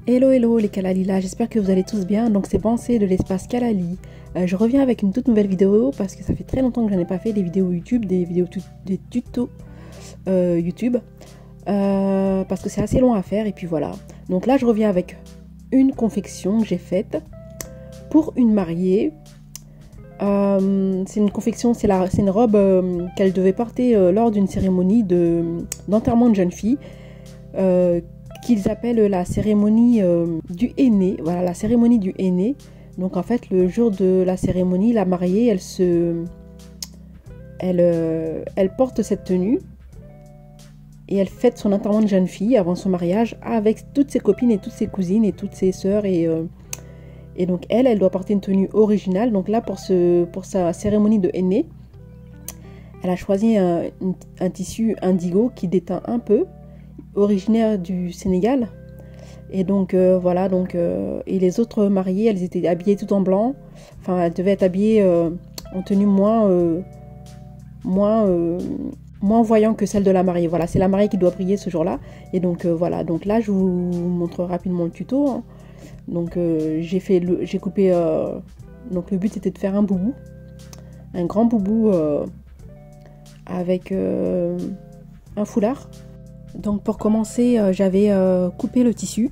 Hello hello les Kalalilas, j'espère que vous allez tous bien. Donc c'est Pensée de l'espace Kalali. Je reviens avec une toute nouvelle vidéo parce que ça fait très longtemps que je n'ai pas fait des vidéos YouTube, des tutos YouTube. Parce que c'est assez long à faire et puis voilà. Donc là je reviens avec une confection que j'ai faite pour une mariée. C'est une confection, c'est une robe qu'elle devait porter lors d'une cérémonie d'enterrement de jeune fille. Qu'ils appellent la cérémonie du henné. Voilà, la cérémonie du henné. Donc en fait, le jour de la cérémonie, la mariée, elle porte cette tenue et elle fête son enterrement de jeune fille avant son mariage avec toutes ses copines et toutes ses cousines et toutes ses sœurs et donc elle doit porter une tenue originale. Donc là, pour sa cérémonie de henné, elle a choisi un tissu indigo qui déteint un peu, originaire du Sénégal. Et donc voilà, et les autres mariées, elles étaient habillées tout en blanc. Enfin, elles devaient être habillées en tenue moins voyant que celle de la mariée. Voilà, c'est la mariée qui doit briller ce jour-là. Et donc voilà, donc là je vous montre rapidement le tuto, hein. Donc j'ai coupé, donc le but c'était de faire un boubou, un grand boubou avec un foulard. Donc pour commencer, j'avais coupé le tissu,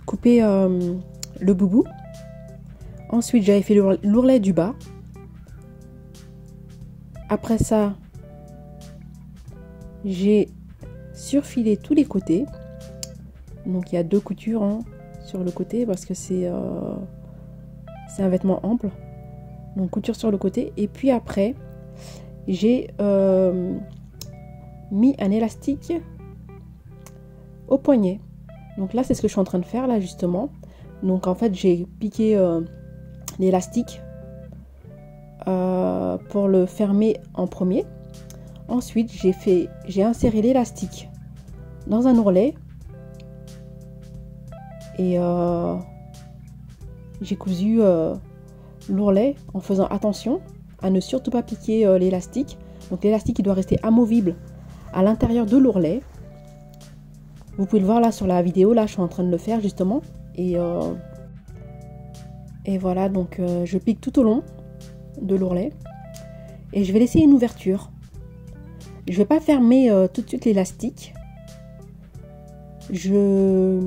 coupé le boubou. Ensuite, j'avais fait l'ourlet du bas. Après ça, j'ai surfilé tous les côtés. Donc il y a 2 coutures sur le côté parce que c'est un vêtement ample. Donc couture sur le côté. Et puis après, j'ai mis un élastique au poignet. Donc là c'est ce que je suis en train de faire là justement. Donc en fait j'ai piqué l'élastique pour le fermer en premier. Ensuite j'ai inséré l'élastique dans un ourlet et j'ai cousu l'ourlet en faisant attention à ne surtout pas piquer l'élastique. Donc l'élastique il doit rester amovible à l'intérieur de l'ourlet. Vous pouvez le voir là sur la vidéo, là je suis en train de le faire justement. Et voilà, donc je pique tout au long de l'ourlet. Et je vais laisser une ouverture. Je ne vais pas fermer tout de suite l'élastique. Je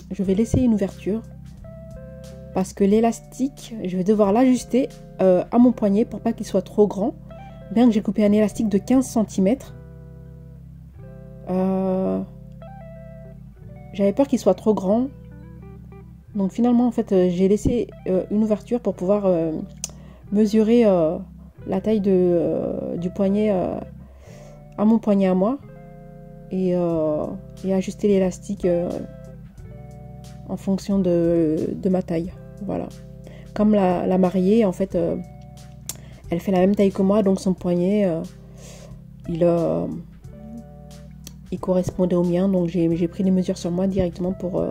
vais laisser une ouverture. Parce que l'élastique, je vais devoir l'ajuster à mon poignet pour pas qu'il soit trop grand. Bien que j'ai coupé un élastique de 15 cm. J'avais peur qu'il soit trop grand. Donc finalement en fait j'ai laissé une ouverture pour pouvoir mesurer la taille du poignet à mon poignet à moi. Et ajuster l'élastique en fonction de ma taille. Voilà. Comme la mariée en fait elle fait la même taille que moi, donc son poignet il correspondait au mien, donc j'ai pris les mesures sur moi directement pour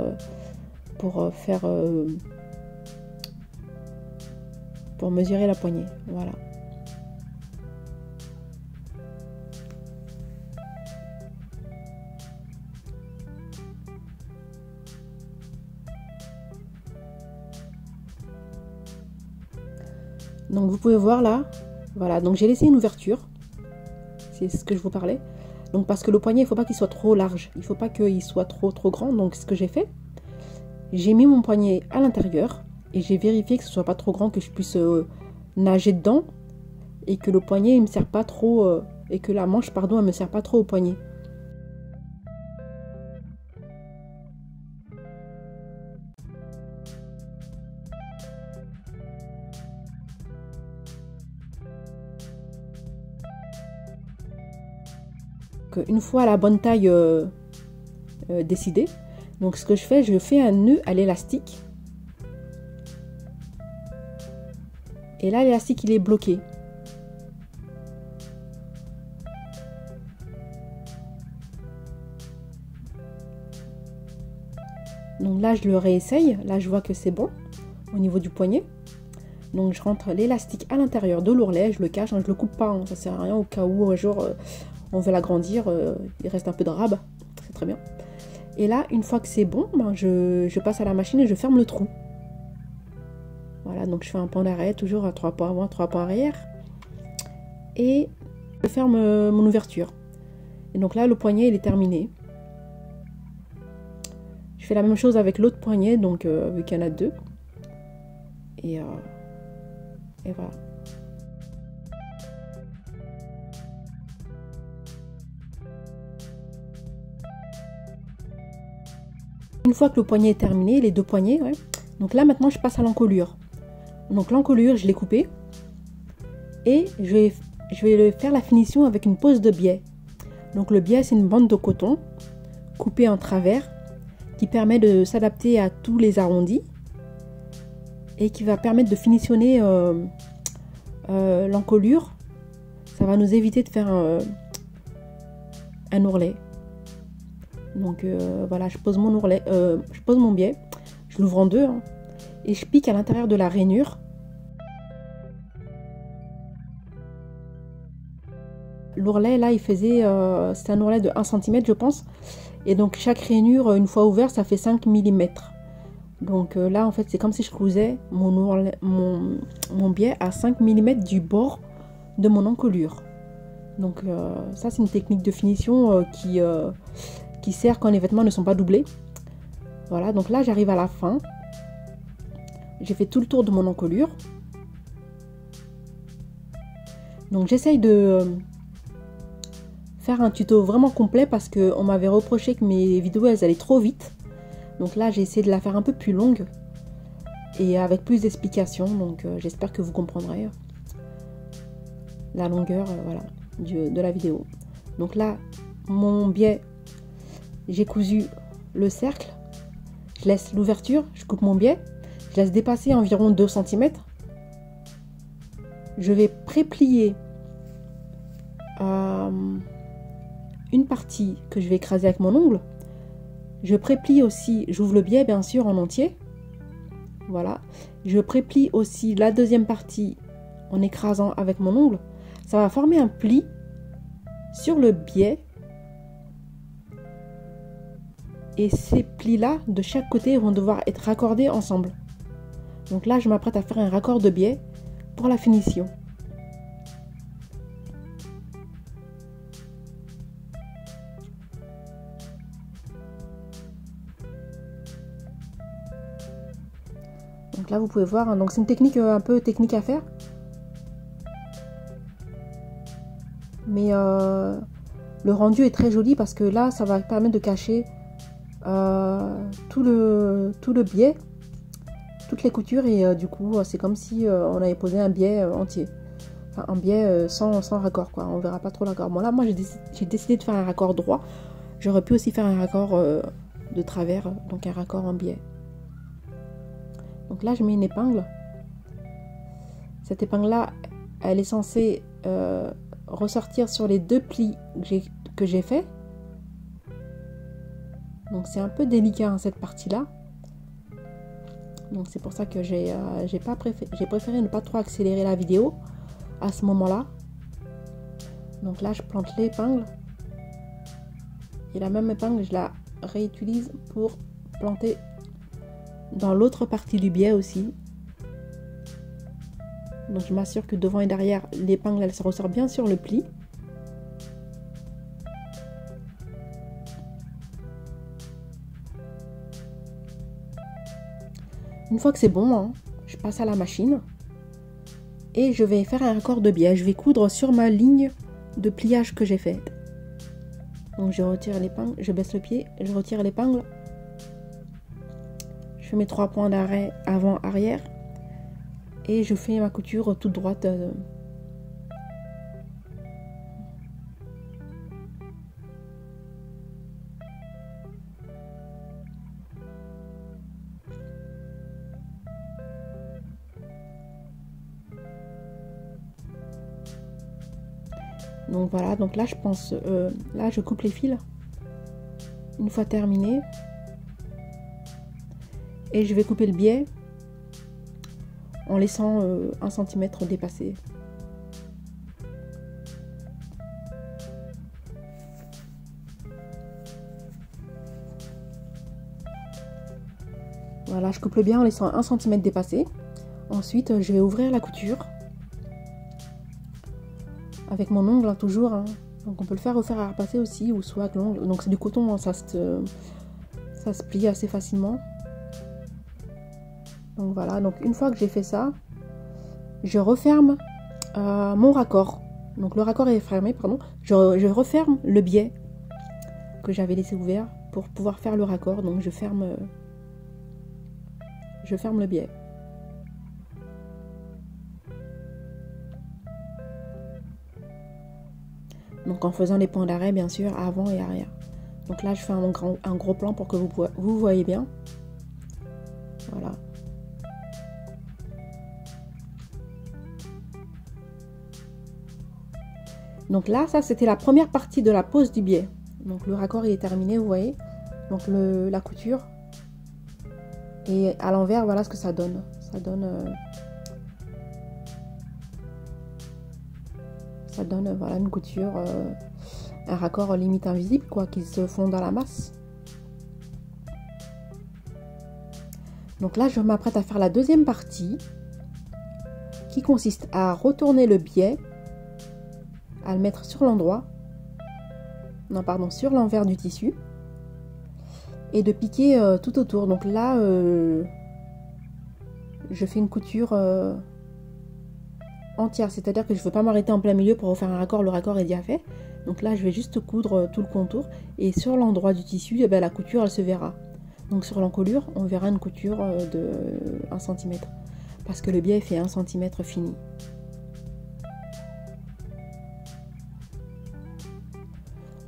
mesurer la poignée. Voilà. Donc vous pouvez voir là, voilà, donc j'ai laissé une ouverture, c'est ce que je vous parlais. Donc parce que le poignet, il ne faut pas qu'il soit trop large, il ne faut pas qu'il soit trop grand. Donc ce que j'ai fait, j'ai mis mon poignet à l'intérieur et j'ai vérifié que ce ne soit pas trop grand, que je puisse nager dedans et que le poignet, il me sert pas trop, et que la manche, pardon, elle me sert pas trop au poignet. Une fois la bonne taille décidée, donc ce que je fais un nœud à l'élastique. Et là l'élastique il est bloqué. Donc là je le réessaye, là je vois que c'est bon au niveau du poignet. Donc je rentre l'élastique à l'intérieur de l'ourlet, je le cache, je le coupe pas, ça sert à rien au cas où un jour on veut l'agrandir, il reste un peu de rab, c'est très bien. Et là, une fois que c'est bon, ben, je passe à la machine et je ferme le trou. Voilà, donc je fais un point d'arrêt, toujours à 3 points avant, 3 points arrière. Et je ferme mon ouverture. Et donc là, le poignet, il est terminé. Je fais la même chose avec l'autre poignet, donc vu qu'il y en a 2. Et voilà. Une fois que le poignet est terminé, les 2 poignets, ouais. Donc là, maintenant, je passe à l'encolure. Donc l'encolure, je l'ai coupée. Et je vais faire la finition avec une pose de biais. Donc le biais, c'est une bande de coton coupée en travers qui permet de s'adapter à tous les arrondis et qui va permettre de finitionner l'encolure. Ça va nous éviter de faire un ourlet. Donc voilà, je pose mon ourlet, je pose mon biais, je l'ouvre en 2 hein, et je pique à l'intérieur de la rainure. L'ourlet là, il faisait, c'est un ourlet de 1 cm je pense, et donc chaque rainure, une fois ouvert, ça fait 5 mm. Donc là, en fait, c'est comme si je cousais mon biais à 5 mm du bord de mon encolure. Donc ça, c'est une technique de finition qui sert quand les vêtements ne sont pas doublés. Voilà, donc là, j'arrive à la fin. J'ai fait tout le tour de mon encolure. Donc j'essaye de faire un tuto vraiment complet parce qu'on m'avait reproché que mes vidéos, elles allaient trop vite. Donc là, j'ai essayé de la faire un peu plus longue et avec plus d'explications. Donc j'espère que vous comprendrez la longueur voilà, de la vidéo. Donc là, mon biais, j'ai cousu le cercle. Je laisse l'ouverture, je coupe mon biais. Je laisse dépasser environ 2 cm. Je vais préplier une partie que je vais écraser avec mon ongle. Je préplie aussi, j'ouvre le biais bien sûr en entier. Voilà. Je préplie aussi la deuxième partie en écrasant avec mon ongle. Ça va former un pli sur le biais. Et ces plis-là, de chaque côté, vont devoir être raccordés ensemble. Donc là, je m'apprête à faire un raccord de biais pour la finition. Donc là, vous pouvez voir, hein, donc c'est une technique un peu technique à faire. Mais le rendu est très joli parce que là, ça va permettre de cacher tout le biais, toutes les coutures et du coup, c'est comme si on avait posé un biais entier. Enfin, un biais sans raccord, quoi. On verra pas trop le raccord. Bon, là, moi, j'ai décidé de faire un raccord droit. J'aurais pu aussi faire un raccord de travers, donc un raccord en biais. Donc là, je mets une épingle. Cette épingle-là, elle est censée ressortir sur les 2 plis que j'ai fait. Donc c'est un peu délicat hein, cette partie-là. Donc c'est pour ça que j'ai préféré ne pas trop accélérer la vidéo à ce moment-là. Donc là, je plante l'épingle. Et la même épingle, je la réutilise pour planter dans l'autre partie du biais aussi. Donc je m'assure que devant et derrière, l'épingle, elle se ressort bien sur le pli. Une fois que c'est bon, hein, je passe à la machine et je vais faire un raccord de biais. Je vais coudre sur ma ligne de pliage que j'ai faite. Donc je retire l'épingle, je baisse le pied, je retire l'épingle. Je fais mes 3 points d'arrêt avant-arrière et je fais ma couture toute droite. Donc voilà, donc là je pense, là je coupe les fils une fois terminé et je vais couper le biais en laissant 1 cm dépasser. Voilà, je coupe le biais en laissant 1 cm dépasser. Ensuite, je vais ouvrir la couture. Avec mon ongle, hein, toujours. Hein. Donc on peut le faire refaire à repasser aussi, ou soit avec l'ongle. Donc c'est du coton, hein, ça se plie assez facilement. Donc voilà, donc une fois que j'ai fait ça, je referme mon raccord. Donc le raccord est fermé, pardon. Je referme le biais que j'avais laissé ouvert pour pouvoir faire le raccord. Donc je ferme le biais. Donc en faisant les points d'arrêt, bien sûr, avant et arrière. Donc là, je fais un gros plan pour que vous voyez bien. Voilà. Donc là, ça, c'était la première partie de la pose du biais. Donc le raccord, il est terminé, vous voyez. Donc la couture. Et à l'envers, voilà ce que ça donne. Ça donne voilà, une couture, un raccord limite invisible, quoi, qui se fond dans la masse. Donc là, je m'apprête à faire la deuxième partie, qui consiste à retourner le biais, à le mettre sur l'endroit, non pardon, sur l'envers du tissu, et de piquer tout autour. Donc là, je fais une couture entière, c'est-à-dire que je ne veux pas m'arrêter en plein milieu pour refaire un raccord, le raccord est déjà fait. Donc là, je vais juste coudre tout le contour, et sur l'endroit du tissu, eh bien, la couture, elle se verra. Donc sur l'encolure, on verra une couture de 1 cm, parce que le biais fait 1 cm fini.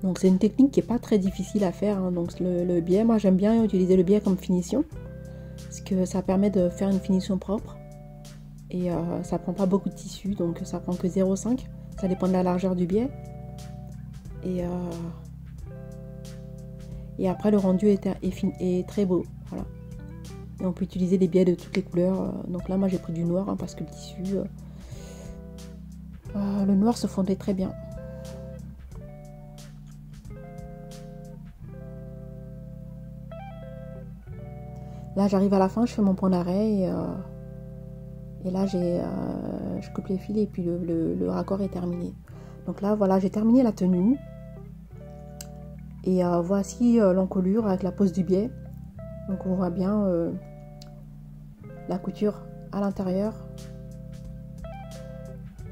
Donc c'est une technique qui n'est pas très difficile à faire, hein. Donc le biais, moi j'aime bien utiliser le biais comme finition, parce que ça permet de faire une finition propre. Et ça prend pas beaucoup de tissu, donc ça prend que 0,5. Ça dépend de la largeur du biais. Et après le rendu est très beau. Voilà. Et on peut utiliser des biais de toutes les couleurs. Donc là moi j'ai pris du noir, hein, parce que le tissu, le noir se fondait très bien. Là j'arrive à la fin, je fais mon point d'arrêt et là je coupe les fils et puis le raccord est terminé. Donc là voilà, j'ai terminé la tenue. Et voici l'encolure avec la pose du biais. Donc on voit bien la couture à l'intérieur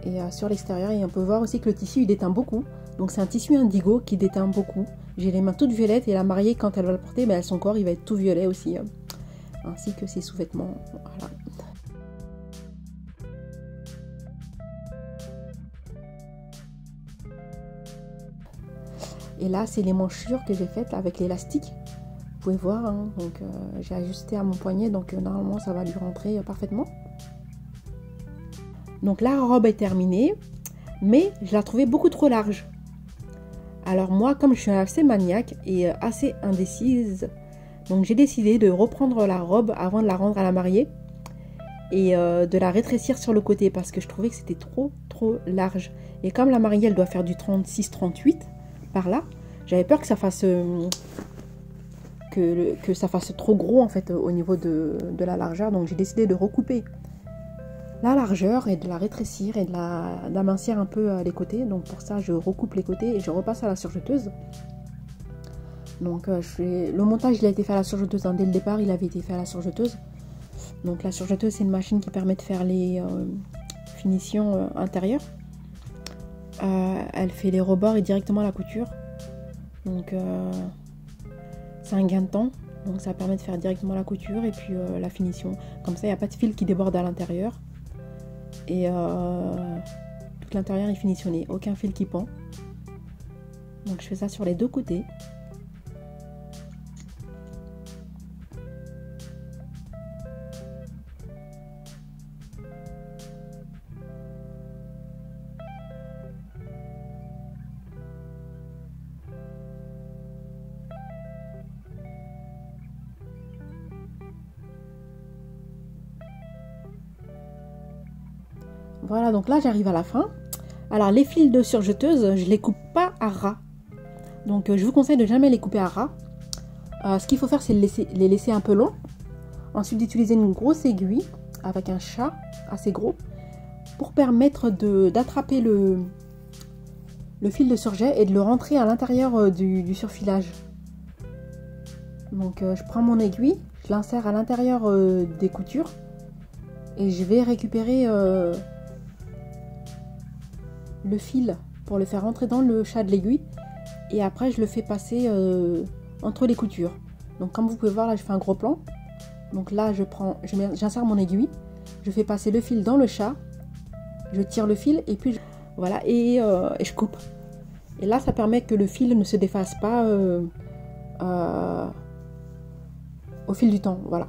et sur l'extérieur. Et on peut voir aussi que le tissu il déteint beaucoup. Donc c'est un tissu indigo qui déteint beaucoup. J'ai les mains toutes violettes et la mariée quand elle va le porter, ben, son corps il va être tout violet aussi. Hein. Ainsi que ses sous-vêtements. Voilà. Et là, c'est les manchures que j'ai faites avec l'élastique. Vous pouvez voir, hein, donc j'ai ajusté à mon poignet, donc normalement ça va lui rentrer parfaitement. Donc la robe est terminée, mais je la trouvais beaucoup trop large. Alors moi, comme je suis assez maniaque et assez indécise, donc j'ai décidé de reprendre la robe avant de la rendre à la mariée et de la rétrécir sur le côté parce que je trouvais que c'était trop large. Et comme la mariée elle doit faire du 36-38 par là, j'avais peur que ça fasse que ça fasse trop gros en fait au niveau de la largeur. Donc j'ai décidé de recouper la largeur et de la rétrécir et d'amincir un peu les côtés. Donc pour ça je recoupe les côtés et je repasse à la surjeteuse. Donc le montage il a été fait à la surjeteuse, hein. Dès le départ il avait été fait à la surjeteuse. Donc la surjeteuse c'est une machine qui permet de faire les finitions intérieures. Elle fait les rebords et directement la couture. Donc c'est un gain de temps. Donc ça permet de faire directement la couture et puis la finition. Comme ça il n'y a pas de fil qui déborde à l'intérieur. Et tout l'intérieur est finitionné, aucun fil qui pend. Donc je fais ça sur les deux côtés. Voilà, donc là j'arrive à la fin. Alors les fils de surjeteuse, je les coupe pas à ras. Donc je vous conseille de jamais les couper à ras. Ce qu'il faut faire, c'est les laisser un peu longs. Ensuite d'utiliser une grosse aiguille avec un chat assez gros pour permettre d'attraper le fil de surjet et de le rentrer à l'intérieur du surfilage. Donc je prends mon aiguille, je l'insère à l'intérieur des coutures et je vais récupérer le fil pour le faire rentrer dans le chat de l'aiguille et après je le fais passer entre les coutures. Donc comme vous pouvez voir là, je fais un gros plan. Donc là j'insère mon aiguille, je fais passer le fil dans le chat, je tire le fil et puis voilà et je coupe. Et là ça permet que le fil ne se défasse pas au fil du temps. Voilà.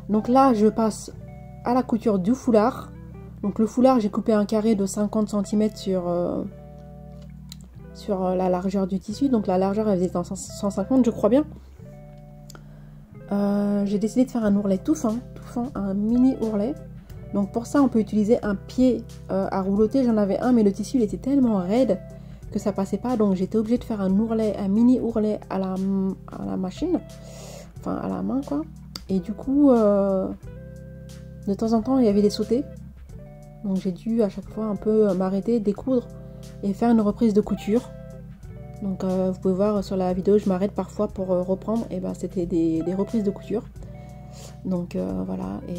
Donc là je passe à la couture du foulard. Donc le foulard, j'ai coupé un carré de 50 cm sur la largeur du tissu. Donc la largeur elle faisait 150 je crois bien. J'ai décidé de faire un ourlet tout fin, un mini ourlet. Donc pour ça on peut utiliser un pied à roulotter. J'en avais un mais le tissu il était tellement raide que ça passait pas. Donc j'étais obligée de faire un ourlet, un mini ourlet à la machine. Enfin à la main quoi. Et du coup de temps en temps il y avait des sautés. Donc j'ai dû à chaque fois un peu m'arrêter, découdre et faire une reprise de couture. Donc vous pouvez voir sur la vidéo, je m'arrête parfois pour reprendre. Et ben c'était des reprises de couture. Donc voilà, et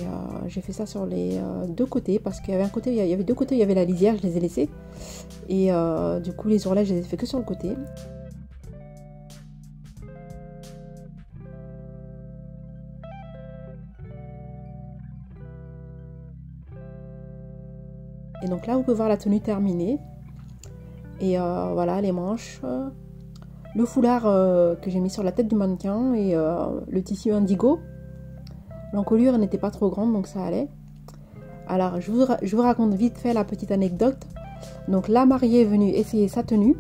j'ai fait ça sur les deux côtés parce qu'il y avait un côté, il y avait deux côtés, il y avait la lisière, je les ai laissés. Et du coup les ourlets, je les ai fait que sur le côté. Et donc là, vous pouvez voir la tenue terminée. Et voilà, les manches. Le foulard que j'ai mis sur la tête du mannequin. Et le tissu indigo. L'encolure n'était pas trop grande, donc ça allait. Alors, je vous raconte vite fait la petite anecdote. Donc la mariée est venue essayer sa tenue.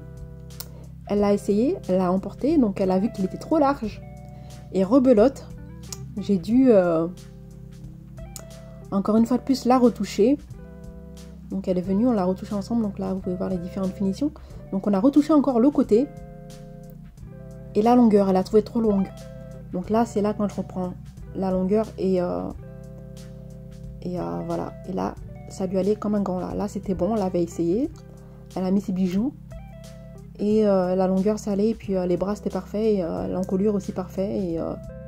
Elle l'a essayé, elle l'a emporté. Donc elle a vu qu'il était trop large. Et rebelote. J'ai dû, encore une fois de plus, la retoucher. Donc elle est venue, on l'a retouché ensemble. Donc là vous pouvez voir les différentes finitions. Donc on a retouché encore le côté. Et la longueur, elle a trouvé trop longue. Donc là c'est là quand je reprends la longueur. Et voilà. Et là ça lui allait comme un gant là. Là c'était bon, on l'avait essayé. Elle a mis ses bijoux. Et la longueur ça allait. Et puis les bras c'était parfait. Et l'encolure aussi parfait. Et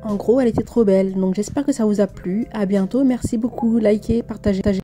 en gros elle était trop belle. Donc j'espère que ça vous a plu. À bientôt. Merci beaucoup. Likez, partagez.